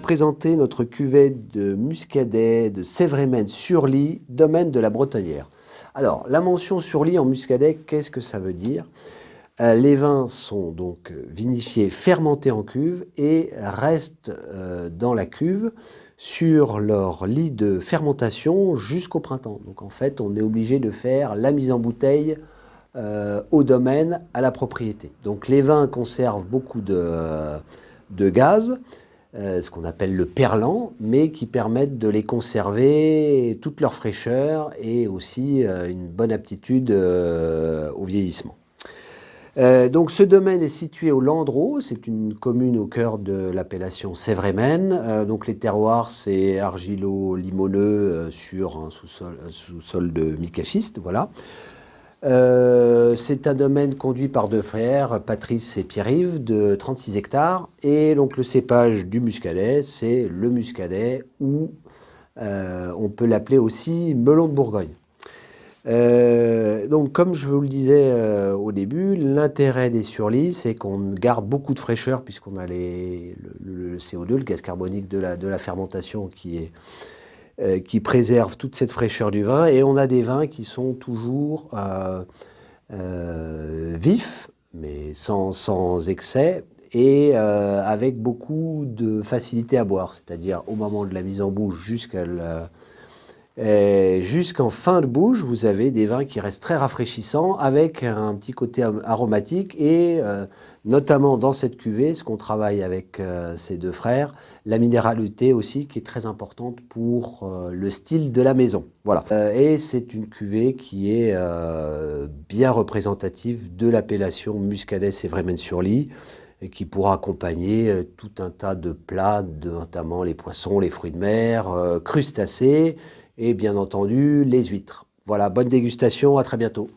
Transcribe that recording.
présenter notre cuvée de muscadet de Sévrémen-sur-Lie, domaine de la Bretonnière. Alors, la mention sur lie en muscadet, qu'est-ce que ça veut dire? Les vins sont donc vinifiés, fermentés en cuve et restent dans la cuve sur leur lit de fermentation jusqu'au printemps. Donc en fait, on est obligé de faire la mise en bouteille au domaine, à la propriété. Donc les vins conservent beaucoup de gaz, ce qu'on appelle le perlant, mais qui permettent de les conserver toute leur fraîcheur et aussi une bonne aptitude au vieillissement. Donc ce domaine est situé au Landreau, c'est une commune au cœur de l'appellation Sévrémen. Donc les terroirs, c'est argilo-limoneux sur un sous-sol de micaschiste, voilà. C'est un domaine conduit par deux frères, Patrice et Pierre-Yves, de 36 hectares. Et donc le cépage du muscadet, c'est le muscadet, ou on peut l'appeler aussi melon de Bourgogne. Donc comme je vous le disais au début, l'intérêt des surlis, c'est qu'on garde beaucoup de fraîcheur puisqu'on a le CO2, le gaz carbonique de la fermentation qui préserve toute cette fraîcheur du vin, et on a des vins qui sont toujours vifs, mais sans excès, et avec beaucoup de facilité à boire, c'est-à-dire au moment de la mise en bouche jusqu'en fin de bouche, vous avez des vins qui restent très rafraîchissants avec un petit côté aromatique et notamment dans cette cuvée, ce qu'on travaille avec ces deux frères, la minéralité aussi qui est très importante pour le style de la maison. Voilà. Et c'est une cuvée qui est bien représentative de l'appellation Muscadet Sévrémen-sur-Lie et qui pourra accompagner tout un tas de plats, notamment les poissons, les fruits de mer, crustacés, et bien entendu les huîtres. Voilà, bonne dégustation, à très bientôt.